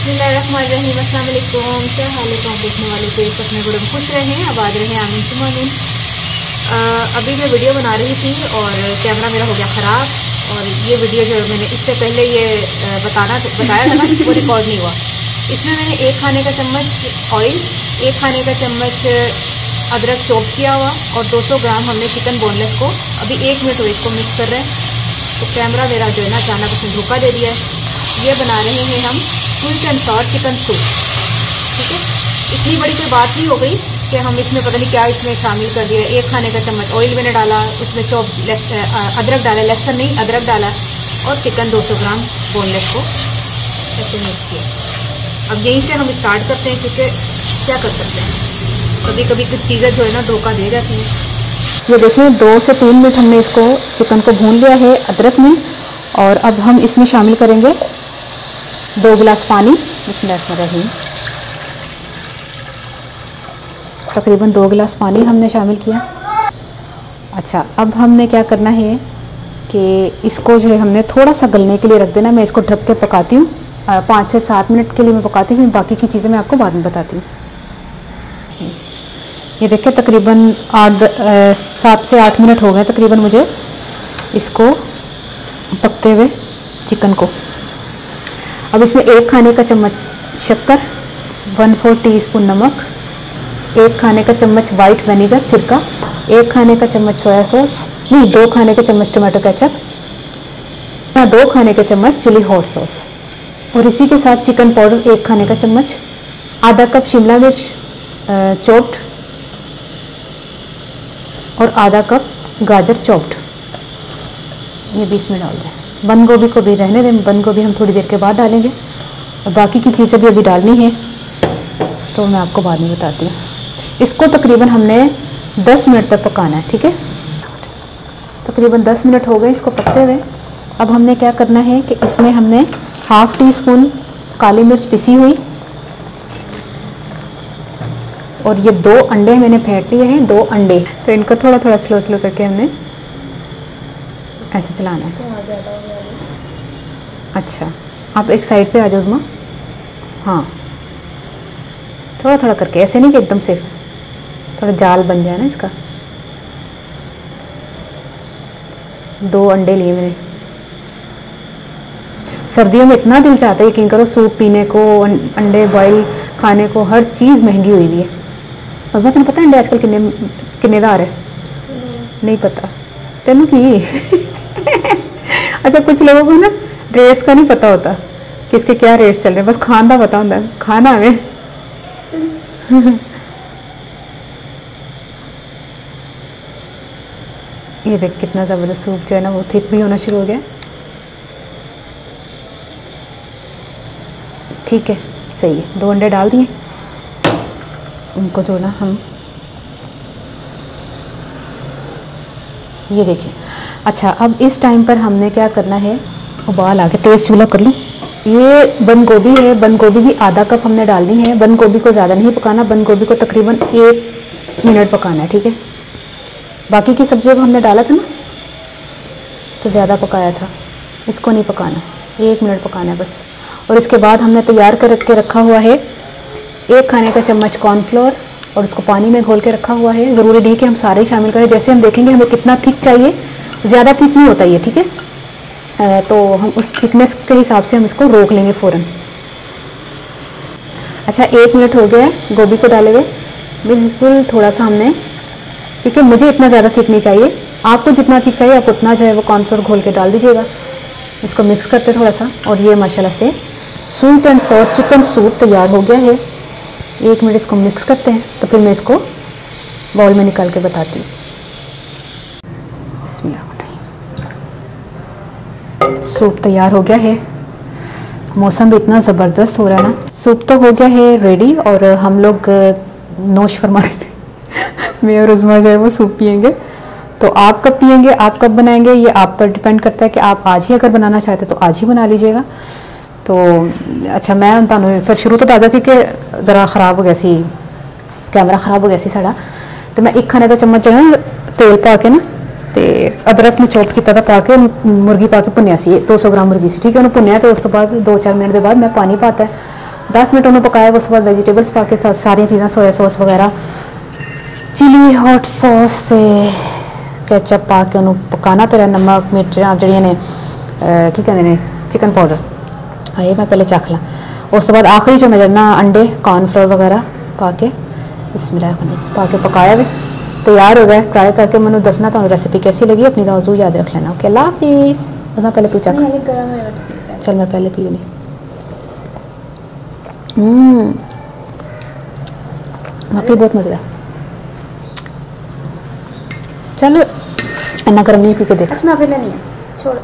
बिस्मिल्लाहिर्रहमानिर्रहीम। अस्सलाम वालेकुम। क्या हाल है? कौन देखने वाले थे अपने बड़े खुश रहें, आबाद रहें, आमीन सुम्मा आमीन। अभी मैं वीडियो बना रही थी और कैमरा मेरा हो गया ख़राब। और ये वीडियो जो मैंने इससे पहले ये बताया था ना, वो रिकॉर्ड नहीं हुआ। इसमें मैंने 1 खाने का चम्मच ऑयल, 1 खाने का चम्मच अदरक चॉप किया हुआ और 200 ग्राम हमने चिकन बोनलेस को अभी 1 मिनट हुए इसको मिक्स कर रहे हैं। तो कैमरा मेरा जो है ना अचानक उसने धोखा दे दिया है। ये बना रहे हैं हम sweet and sour chicken soup. ठीक है, इतनी बड़ी कोई बात नहीं हो गई कि हम इसमें पता नहीं क्या इसमें शामिल कर दिया। 1 खाने का चम्मच ऑयल मैंने डाला, उसमें चॉप अदरक डाला, लहसुन नहीं अदरक डाला और चिकन 200 ग्राम बोनलेस को ऐसे मिक्स किया। अब यहीं से हम स्टार्ट करते हैं, क्योंकि क्या कर सकते हैं, कभी कभी कुछ चीज़ें जो है ना धोखा दे जाती हैं। ये देखिए 2 से 3 मिनट हमने इसको चिकन को भून लिया है अदरक में। और अब हम इसमें शामिल करेंगे 2 गिलास पानी। बिस्मिल्लाहिर्रहमानिर्रहीम। तकरीबन 2 गिलास पानी हमने शामिल किया। अच्छा, अब हमने क्या करना है कि इसको जो है हमने थोड़ा सा गलने के लिए रख देना। मैं इसको ढक के पकाती हूँ 5 से 7 मिनट के लिए मैं पकाती हूँ। बाकी की चीज़ें मैं आपको बाद में बताती हूँ। ये देखिए तकरीबन 7 से 8 मिनट हो गए तकरीबन मुझे इसको पकते हुए चिकन को। अब इसमें 1 खाने का चम्मच शक्कर, 1/4 टीस्पून नमक, 1 खाने का चम्मच वाइट विनेगर सिरका, 1 खाने का चम्मच सोया सॉस, नहीं 2 खाने का चम्मच टमाटो केचप, 2 खाने का चम्मच चिली हॉट सॉस। और इसी के साथ चिकन पाउडर 1 खाने का चम्मच, आधा कप शिमला मिर्च चॉप्ड और आधा कप गाजर चॉप्ड, ये भी इसमें डाल दें। बंद गोभी को भी रहने दें, बंद गोभी हम थोड़ी देर के बाद डालेंगे और बाकी की चीज़ें भी अभी डालनी है तो मैं आपको बाद में बताती हूँ। इसको तकरीबन हमने 10 मिनट तक पकाना है। ठीक है, तकरीबन 10 मिनट हो गए इसको पकते हुए। अब हमने क्या करना है कि इसमें हमने 1/2 टीस्पून काली मिर्च पिसी हुई और ये 2 अंडे मैंने फेंट लिए हैं, 2 अंडे। तो इनको थोड़ा थोड़ा स्लो स्लो करके हमने ऐसे चलाना है। अच्छा, आप एक साइड पे आ जाओ उस्मा। हाँ, थोड़ा थोड़ा करके, ऐसे नहीं कि एकदम से थोड़ा जाल बन जाए ना इसका। 2 अंडे लिए मैंने। सर्दियों में इतना दिल चाहता है यकीन करो सूप पीने को, अंडे बॉयल खाने को, हर चीज़ महंगी हुई हुई है। उस्मा तेन पता अंडे आजकल किन्ने दार है? नहीं पता तेनू की? अच्छा, कुछ लोगों को ना रेट्स का नहीं पता होता कि इसके क्या रेट्स चल रहे हैं, बस खान का पता होता है, खाना हमें। ये देख कितना ज़बरदस्त सूप जो है ना वो थिक भी होना शुरू हो गया। ठीक है, सही है। 2 अंडे डाल दिए, उनको जो ना हम ये देखिए। अच्छा, अब इस टाइम पर हमने क्या करना है, उबाल आके तेज़ चूल्हा कर लूँ। ये बंद गोभी है, बंद गोभी भी आधा कप हमने डालनी है। बंद गोभी को ज़्यादा नहीं पकाना, बंद गोभी को तकरीबन 1 मिनट पकाना है। ठीक है, बाकी की सब्जियों को हमने डाला था ना तो ज़्यादा पकाया था, इसको नहीं पकाना, 1 मिनट पकाना है बस। और इसके बाद हमने तैयार कर के रखा हुआ है 1 खाने का चम्मच कॉर्नफ्लोर और उसको पानी में घोल के रखा हुआ है। ज़रूरी नहीं कि हम सारे ही शामिल करें, जैसे हम देखेंगे हमें कितना थिक चाहिए, ज़्यादा थिक नहीं होता ये। ठीक है, तो हम उस थिकनेस के हिसाब से हम इसको रोक लेंगे फ़ौरन। अच्छा, 1 मिनट हो गया है गोभी को डाले हुए। बिल्कुल थोड़ा सा हमने, क्योंकि मुझे इतना ज़्यादा थिक नहीं चाहिए, आपको जितना थिक चाहिए आप उतना जो है वो कॉर्नफ्लोर घोल के डाल दीजिएगा। इसको मिक्स करते थोड़ा सा, और ये माशाल्लाह से sweet and sour chicken soup तैयार हो गया है। 1 मिनट इसको मिक्स करते हैं, तो फिर मैं इसको बाउल में निकाल के बताती हूँ। बिस्मिल्लाह। सूप तैयार हो गया है। मौसम भी इतना ज़बरदस्त हो रहा है ना। सूप तो हो गया है रेडी और हम लोग नोश फरमा मैं और उस्मा जो है वो सूप पियेंगे। तो आप कब पियेंगे, आप कब बनाएंगे, ये आप पर डिपेंड करता है कि आप आज ही अगर बनाना चाहते तो आज ही बना लीजिएगा। तो अच्छा, मैं तुहानू फिर शुरू तो दादा क्योंकि ज़रा ख़राब हो गया सी, कैमरा ख़राब हो गया सी साड़ा। तो मैं 1 खाने का चम्मच जो है ना तेल पा के ना तो अदरक में चॉप किया था पा के मुर्गी पा के भुनिया सी, 200 ग्राम मुर्गी सी। ठीक है, उन्होंने भुनिया तो उस तो बाद 2-4 मिनट के बाद मैं पानी पाता है 10 मिनट उन्होंने पकाया। उसके बाद वेजिटेबल्स पा के सारी चीज़ें सोया सॉस वगैरह चिली हॉट सॉस से केचप पा के उन्होंने पकाना। तेरा नमक मिर्चा जड़ियाँ ने की कहते हैं चिकन पाउडर ये मैं पहले चख ला। उस बाद आखिरी जो मैं ना अंडे कॉर्नफ्लोर वगैरह पा के बिस्मिल्लाह पा के पकाया वे तैयार हो गया। ट्राई करके मैंने दसना तो रेसिपी कैसी लगी अपनी मौजू याद रख लेना। ओके अल्लाह हाफिज़। उसमें पहले तू चख। चल मैं पहले पी लेनी। वाकई बहुत मज़ा। चल इन्ना गर्म नहीं पी के देख। अच्छा मैं पहले नहीं छोड़